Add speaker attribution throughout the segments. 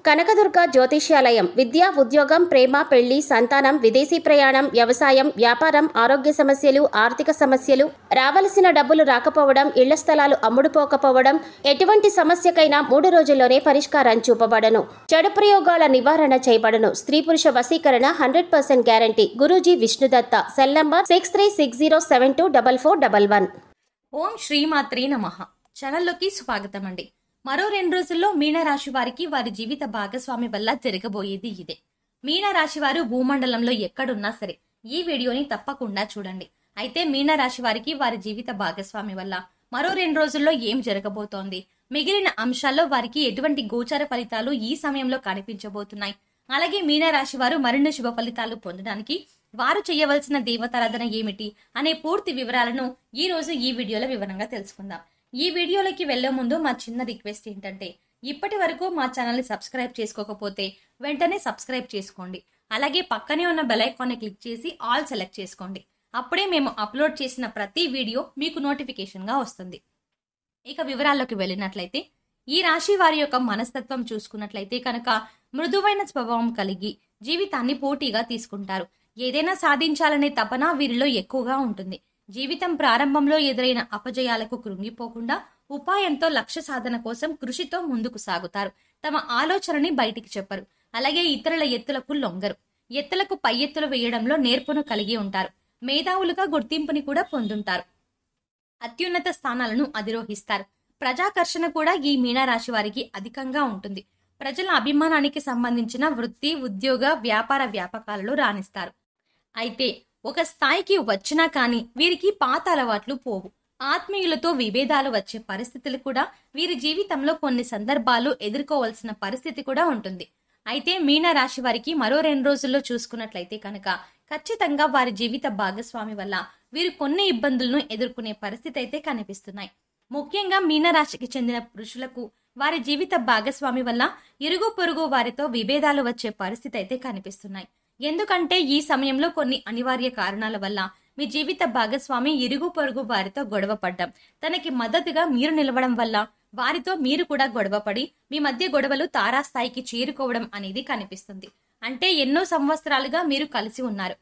Speaker 1: కనకదుర్గ జ్యోతిష్యాలయం విద్య, ఉద్యోగం, ప్రేమ, పెళ్లి, సంతానం, విదేశీ ప్రయాణం, వ్యవసాయం, వ్యాపారం, ఆరోగ్య సమస్యలు, ఆర్థిక సమస్యలు, రావలసిన డబ్బులు రాకపోవడం, ఇళ్ల స్థలాలు అమ్ముడుపోకపోవడం, ఎటువంటి సమస్యకైనా 3 రోజుల్లోనే పరిష్కారం చూపబడను. చెడు ప్రయోగాల నివారణ చేయబడను. స్త్రీ పురుష వశీకరణ 100% guarantee. Guruji Vishnudatta. Cell number 6360724411.
Speaker 2: ఓం శ్రీమాత్రే నమః. ఛానల్లోకి స్వాగతం అండి. మరో 2 రోజుల్లో మీనరాశి వారికి వారి జీవిత భాగస్వామి వల్ల జరగబోయేది ఇదే. మీనరాశి వారు భూమండలంలో ఎక్కడున్నా సరే ఈ వీడియోని తప్పకుండా చూడండి. అయితే మీనరాశి వారికి వారి జీవిత భాగస్వామి వల్ల మరో 2 రోజుల్లో ఏం జరగబోతోంది, మిగిలిన అంశాల్లో వారికి ఎటువంటి గోచర ఫలితాలు ఈ సమయంలో కనిపించబోతున్నాయి, అలాగే మీనరాశి వారు మరిన్ని శుభ ఫలితాలు పొందడానికి వారు చేయవలసిన దేవతారాధన ఏమిటి అనే పూర్తి వివరాలను ఈ రోజు ఈ వీడియోలో వివరంగా తెలుసుకుందాం. ఈ వీడియోలోకి వెళ్లే ముందు మా చిన్న రిక్వెస్ట్ ఏంటంటే, ఇప్పటి వరకు మా ఛానల్ని సబ్స్క్రైబ్ చేసుకోకపోతే వెంటనే సబ్స్క్రైబ్ చేసుకోండి. అలాగే పక్కనే ఉన్న బెల్ ఐకాన్ని క్లిక్ చేసి ఆల్ సెలెక్ట్ చేసుకోండి. అప్పుడే మేము అప్లోడ్ చేసిన ప్రతి వీడియో మీకు నోటిఫికేషన్గా వస్తుంది. ఇక వివరాల్లోకి వెళ్ళినట్లయితే, ఈ రాశి వారి యొక్క మనస్తత్వం చూసుకున్నట్లయితే కనుక మృదువైన స్వభావం కలిగి జీవితాన్ని పోటీగా తీసుకుంటారు. ఏదైనా సాధించాలనే తపన వీరిలో ఎక్కువగా ఉంటుంది. జీవితం ప్రారంభంలో ఎదురైన అపజయాలకు కృంగిపోకుండా ఉపాయంతో లక్ష్య సాధన కోసం కృషితో ముందుకు సాగుతారు. తమ ఆలోచనని బయటికి చెప్పరు. అలాగే ఇతరుల ఎత్తులకు లొంగరు. ఎత్తులకు పై ఎత్తులు వేయడంలో నేర్పును కలిగి ఉంటారు. మేధావులుగా గుర్తింపుని కూడా పొందుంటారు. అత్యున్నత స్థానాలను అధిరోహిస్తారు. ప్రజాకర్షణ కూడా ఈ మీనరాశి వారికి అధికంగా ఉంటుంది. ప్రజల అభిమానానికి సంబంధించిన వృత్తి, ఉద్యోగ, వ్యాపార వ్యాపకాలలో రాణిస్తారు. అయితే ఒక స్థాయికి వచ్చినా కానీ వీరికి పాత అలవాట్లు పోవు. ఆత్మీయులతో విభేదాలు వచ్చే పరిస్థితులు కూడా వీరి జీవితంలో కొన్ని సందర్భాలు ఎదుర్కోవాల్సిన పరిస్థితి కూడా ఉంటుంది. అయితే మీనరాశి వారికి మరో 2 రోజుల్లో చూసుకున్నట్లయితే కనుక ఖచ్చితంగా వారి జీవిత భాగస్వామి వల్ల వీరు కొన్ని ఇబ్బందులను ఎదుర్కొనే పరిస్థితి అయితే కనిపిస్తున్నాయి. ముఖ్యంగా మీనరాశికి చెందిన పురుషులకు వారి జీవిత భాగస్వామి వల్ల ఇరుగు పొరుగు వారితో విభేదాలు వచ్చే పరిస్థితి అయితే కనిపిస్తున్నాయి. ఎందుకంటే ఈ సమయంలో కొన్ని అనివార్య కారణాల వల్ల మీ జీవిత భాగస్వామి ఇరుగు పొరుగు వారితో గొడవ పడ్డం, తనకి మద్దతుగా మీరు నిలవడం వల్ల వారితో మీరు కూడా గొడవపడి మీ మధ్య గొడవలు తారాస్థాయికి చేరుకోవడం అనేది కనిపిస్తుంది. అంటే ఎన్నో సంవత్సరాలుగా మీరు కలిసి ఉన్నారు.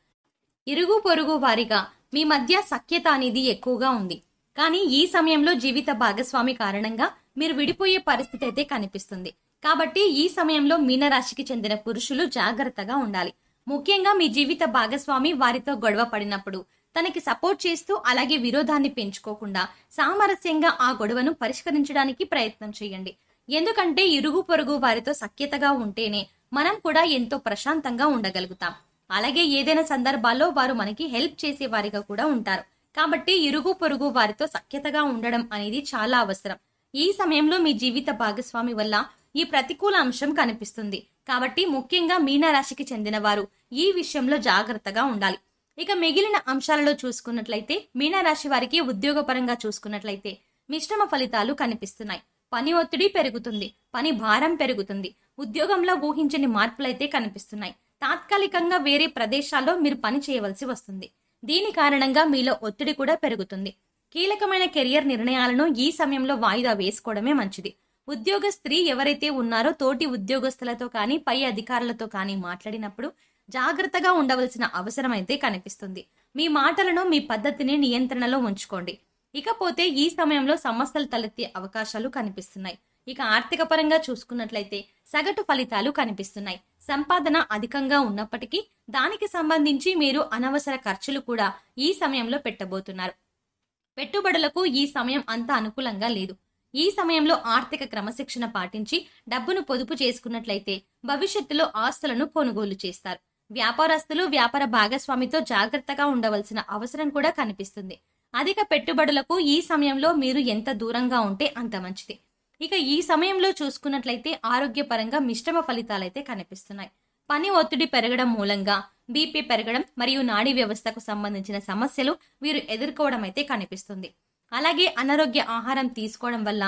Speaker 2: ఇరుగు పొరుగు వారిగా మీ మధ్య సఖ్యత అనేది ఎక్కువగా ఉంది. కానీ ఈ సమయంలో జీవిత భాగస్వామి కారణంగా మీరు విడిపోయే పరిస్థితి అయితే కనిపిస్తుంది. కాబట్టి ఈ సమయంలో మీనరాశికి చెందిన పురుషులు జాగ్రత్తగా ఉండాలి. ముఖ్యంగా మీ జీవిత భాగస్వామి వారితో గొడవ పడినప్పుడు తనకి సపోర్ట్ చేస్తూ అలాగే విరోధాన్ని పెంచుకోకుండా సామరస్యంగా ఆ గొడవను పరిష్కరించడానికి ప్రయత్నం చేయండి. ఎందుకంటే ఇరుగు పొరుగు వారితో సఖ్యతగా ఉంటేనే మనం కూడా ఎంతో ప్రశాంతంగా ఉండగలుగుతాం. అలాగే ఏదైనా సందర్భాల్లో వారు మనకి హెల్ప్ చేసే వారిగా కూడా ఉంటారు. కాబట్టి ఇరుగు పొరుగు వారితో సఖ్యతగా ఉండడం అనేది చాలా అవసరం. ఈ సమయంలో మీ జీవిత భాగస్వామి వల్ల ఈ ప్రతికూల అంశం కనిపిస్తుంది. కాబట్టి ముఖ్యంగా మీనరాశికి చెందిన వారు ఈ విషయంలో జాగ్రత్తగా ఉండాలి. ఇక మిగిలిన అంశాలలో చూసుకున్నట్లయితే మీనరాశి వారికి ఉద్యోగపరంగా చూసుకున్నట్లయితే మిశ్రమ ఫలితాలు కనిపిస్తున్నాయి. పని ఒత్తిడి పెరుగుతుంది. పని భారం పెరుగుతుంది. ఉద్యోగంలో ఊహించని మార్పులైతే కనిపిస్తున్నాయి. తాత్కాలికంగా వేరే ప్రదేశాల్లో మీరు పని చేయవలసి వస్తుంది. దీని కారణంగా మీలో ఒత్తిడి కూడా పెరుగుతుంది. కీలకమైన కెరియర్ నిర్ణయాలను ఈ సమయంలో వాయిదా వేసుకోవడమే మంచిది. ఉద్యోగ స్త్రీ ఎవరైతే ఉన్నారో తోటి ఉద్యోగస్తులతో కానీ పై అధికారులతో కానీ మాట్లాడినప్పుడు జాగ్రత్తగా ఉండవలసిన అవసరం అయితే కనిపిస్తుంది. మీ మాటలను, మీ పద్ధతిని నియంత్రణలో ఉంచుకోండి. ఇకపోతే ఈ సమయంలో సమస్యలు తలెత్తే అవకాశాలు కనిపిస్తున్నాయి. ఇక ఆర్థిక పరంగా చూసుకున్నట్లయితే సగటు ఫలితాలు కనిపిస్తున్నాయి. సంపాదన అధికంగా ఉన్నప్పటికీ దానికి సంబంధించి మీరు అనవసర ఖర్చులు కూడా ఈ సమయంలో పెట్టబోతున్నారు. పెట్టుబడులకు ఈ సమయం అంత అనుకూలంగా లేదు. ఈ సమయంలో ఆర్థిక క్రమశిక్షణ పాటించి డబ్బును పొదుపు చేసుకున్నట్లయితే భవిష్యత్తులో ఆస్తులను కొనుగోలు చేస్తారు. వ్యాపారస్తులు వ్యాపార భాగస్వామితో జాగ్రత్తగా ఉండవలసిన అవసరం కూడా కనిపిస్తుంది. అధిక పెట్టుబడులకు ఈ సమయంలో మీరు ఎంత దూరంగా ఉంటే అంత మంచిది. ఇక ఈ సమయంలో చూసుకున్నట్లయితే ఆరోగ్యపరంగా మిశ్రమ ఫలితాలైతే కనిపిస్తున్నాయి. పని ఒత్తిడి పెరగడం మూలంగా బీపీ పెరగడం మరియు నాడీ వ్యవస్థకు సంబంధించిన సమస్యలు వీరు ఎదుర్కోవడం అయితే కనిపిస్తుంది. అలాగే అనారోగ్య ఆహారం తీసుకోవడం వల్ల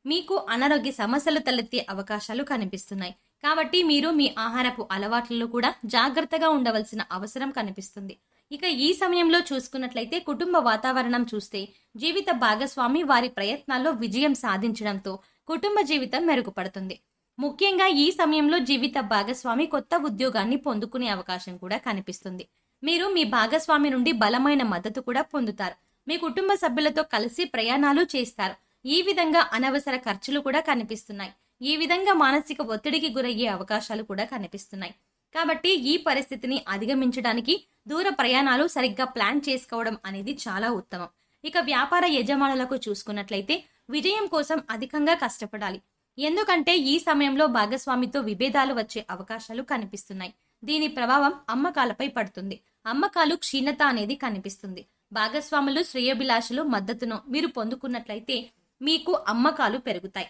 Speaker 2: మీకు అనారోగ్య సమస్యలు తలెత్తే అవకాశాలు కనిపిస్తున్నాయి. కాబట్టి మీరు మీ ఆహారపు అలవాట్లలో కూడా జాగ్రత్తగా ఉండవలసిన అవసరం కనిపిస్తుంది. ఇక ఈ సమయంలో చూసుకున్నట్లయితే కుటుంబ వాతావరణం చూస్తే జీవిత భాగస్వామి వారి ప్రయత్నాల్లో విజయం సాధించడంతో కుటుంబ జీవితం మెరుగుపడుతుంది. ముఖ్యంగా ఈ సమయంలో జీవిత భాగస్వామి కొత్త ఉద్యోగాన్ని పొందుకునే అవకాశం కూడా కనిపిస్తుంది. మీరు మీ భాగస్వామి నుండి బలమైన మద్దతు కూడా పొందుతారు. మీ కుటుంబ సభ్యులతో కలిసి ప్రయాణాలు చేస్తారు. ఈ విధంగా అనవసర ఖర్చులు కూడా కనిపిస్తున్నాయి. ఈ విధంగా మానసిక ఒత్తిడికి గురయ్యే అవకాశాలు కూడా కనిపిస్తున్నాయి. కాబట్టి ఈ పరిస్థితిని అధిగమించడానికి దూర ప్రయాణాలు సరిగ్గా ప్లాన్ చేసుకోవడం అనేది చాలా ఉత్తమం. ఇక వ్యాపార యజమానులకు చూసుకున్నట్లయితే విజయం కోసం అధికంగా కష్టపడాలి. ఎందుకంటే ఈ సమయంలో భాగస్వామితో విభేదాలు వచ్చే అవకాశాలు కనిపిస్తున్నాయి. దీని ప్రభావం అమ్మకాలపై పడుతుంది. అమ్మకాలు క్షీణత అనేది కనిపిస్తుంది. భాగస్వాములు శ్రేయోభిలాషులు మద్దతును మీరు పొందుకున్నట్లయితే మీకు అమ్మకాలు పెరుగుతాయి.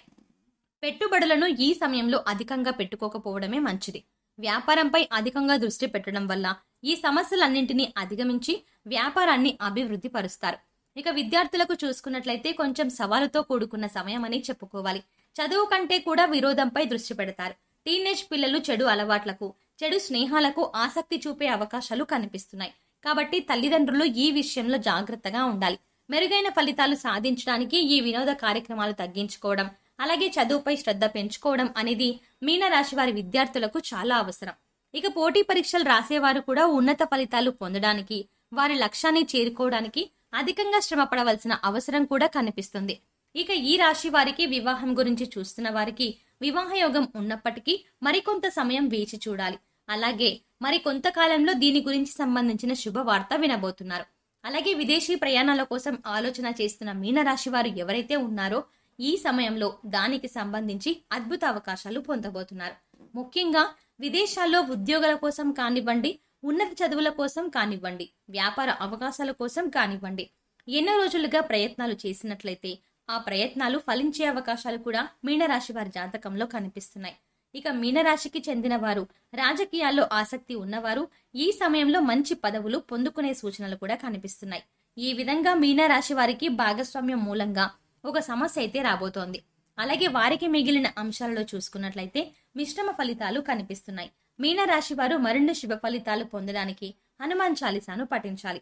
Speaker 2: పెట్టుబడులను ఈ సమయంలో అధికంగా పెట్టుకోకపోవడమే మంచిది. వ్యాపారంపై అధికంగా దృష్టి పెట్టడం వల్ల ఈ సమస్యలన్నింటినీ అధిగమించి వ్యాపారాన్ని అభివృద్ధి పరుస్తారు. ఇక విద్యార్థులకు చూసుకున్నట్లయితే కొంచెం సవాలుతో కూడుకున్న సమయం అని చెప్పుకోవాలి. చదువు కంటే కూడా విరోధంపై దృష్టి పెడతారు. టీనేజ్ పిల్లలు చెడు అలవాట్లకు, చెడు స్నేహాలకు ఆసక్తి చూపే అవకాశాలు కనిపిస్తున్నాయి. కాబట్టి తల్లిదండ్రులు ఈ విషయంలో జాగ్రత్తగా ఉండాలి. మెరుగైన ఫలితాలు సాధించడానికి ఈ వినోద కార్యక్రమాలు తగ్గించుకోవడం, అలాగే చదువుపై శ్రద్ధ పెంచుకోవడం అనేది మీనరాశి వారి విద్యార్థులకు చాలా అవసరం. ఇక పోటీ పరీక్షలు రాసేవారు కూడా ఉన్నత ఫలితాలు పొందడానికి, వారి లక్ష్యాన్ని చేరుకోవడానికి అధికంగా శ్రమ పడవలసిన అవసరం కూడా కనిపిస్తుంది. ఇక ఈ రాశి వారికి వివాహం గురించి చూస్తున్న వారికి వివాహ యోగం ఉన్నప్పటికీ మరికొంత సమయం వేచి చూడాలి. అలాగే మరి కొంతకాలంలో దీని గురించి సంబంధించిన శుభవార్త వినబోతున్నారు. అలాగే విదేశీ ప్రయాణాల కోసం ఆలోచన చేస్తున్న మీనరాశి వారు ఎవరైతే ఉన్నారో ఈ సమయంలో దానికి సంబంధించి అద్భుత అవకాశాలు పొందబోతున్నారు. ముఖ్యంగా విదేశాల్లో ఉద్యోగాల కోసం కానివ్వండి, ఉన్నత చదువుల కోసం కానివ్వండి, వ్యాపార అవకాశాల కోసం కానివ్వండి, ఎన్నో రోజులుగా ప్రయత్నాలు చేసినట్లయితే ఆ ప్రయత్నాలు ఫలించే అవకాశాలు కూడా మీనరాశి వారి జాతకంలో కనిపిస్తున్నాయి. ఇక మీనరాశికి చెందిన వారు రాజకీయాల్లో ఆసక్తి ఉన్నవారు ఈ సమయంలో మంచి పదవులు పొందుకునే సూచనలు కూడా కనిపిస్తున్నాయి. ఈ విధంగా మీనరాశి వారికి భాగస్వామ్యం మూలంగా ఒక సమస్య అయితే రాబోతోంది. అలాగే వారికి మిగిలిన అంశాలలో చూసుకున్నట్లయితే మిశ్రమ ఫలితాలు కనిపిస్తున్నాయి. మీనరాశి వారు మరిన్ని శుభ ఫలితాలు పొందడానికి హనుమాన్ చాలీసాను పఠించాలి,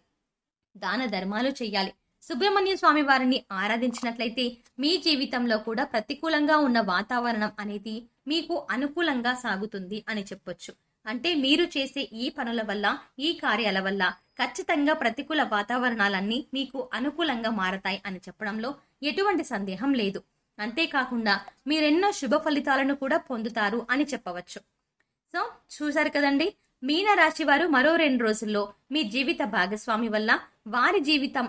Speaker 2: దాన ధర్మాలు చేయాలి. సుబ్రహ్మణ్య స్వామి వారిని ఆరాధించినట్లయితే మీ జీవితంలో కూడా ప్రతికూలంగా ఉన్న వాతావరణం అనేది మీకు అనుకూలంగా సాగుతుంది అని చెప్పొచ్చు. అంటే మీరు చేసే ఈ పనుల వల్ల, ఈ కార్యాల వల్ల ఖచ్చితంగా ప్రతికూల వాతావరణాలన్నీ మీకు అనుకూలంగా మారతాయి అని చెప్పడంలో ఎటువంటి సందేహం లేదు. అంతేకాకుండా మీరెన్నో శుభ ఫలితాలను కూడా పొందుతారు అని చెప్పవచ్చు. సో చూసారు కదండి, మీనరాశి వారు మరో 2 రోజుల్లో మీ జీవిత భాగస్వామి వల్ల వారి జీవితం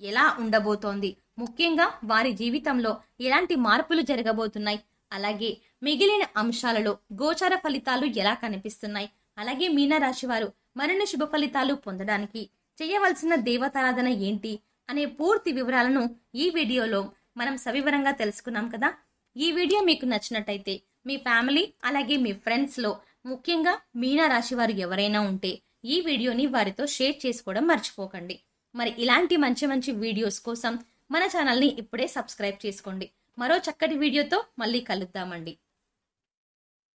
Speaker 2: ఎలా ఉండబోతోంది, ముఖ్యంగా వారి జీవితంలో ఎలాంటి మార్పులు జరగబోతున్నాయి, అలాగే మిగిలిన అంశాలలో గోచార ఫలితాలు ఎలా కనిపిస్తున్నాయి, అలాగే మీనరాశి వారు మరిన్ని శుభ ఫలితాలు పొందడానికి చేయవలసిన దేవతారాధన ఏంటి అనే పూర్తి వివరాలను ఈ వీడియోలో మనం సవివరంగా తెలుసుకున్నాం కదా. ఈ వీడియో మీకు నచ్చినట్టయితే మీ ఫ్యామిలీ అలాగే మీ ఫ్రెండ్స్ లో ముఖ్యంగా మీనరాశి వారు ఎవరైనా ఉంటే ఈ వీడియోని వారితో షేర్ చేసుకోవడం మర్చిపోకండి. మరి ఇలాంటి మంచి మంచి వీడియోస్ కోసం మన ఛానల్ని ఇప్పుడే సబ్స్క్రైబ్ చేసుకోండి. మరో చక్కటి వీడియోతో మళ్ళీ కలుద్దామండి.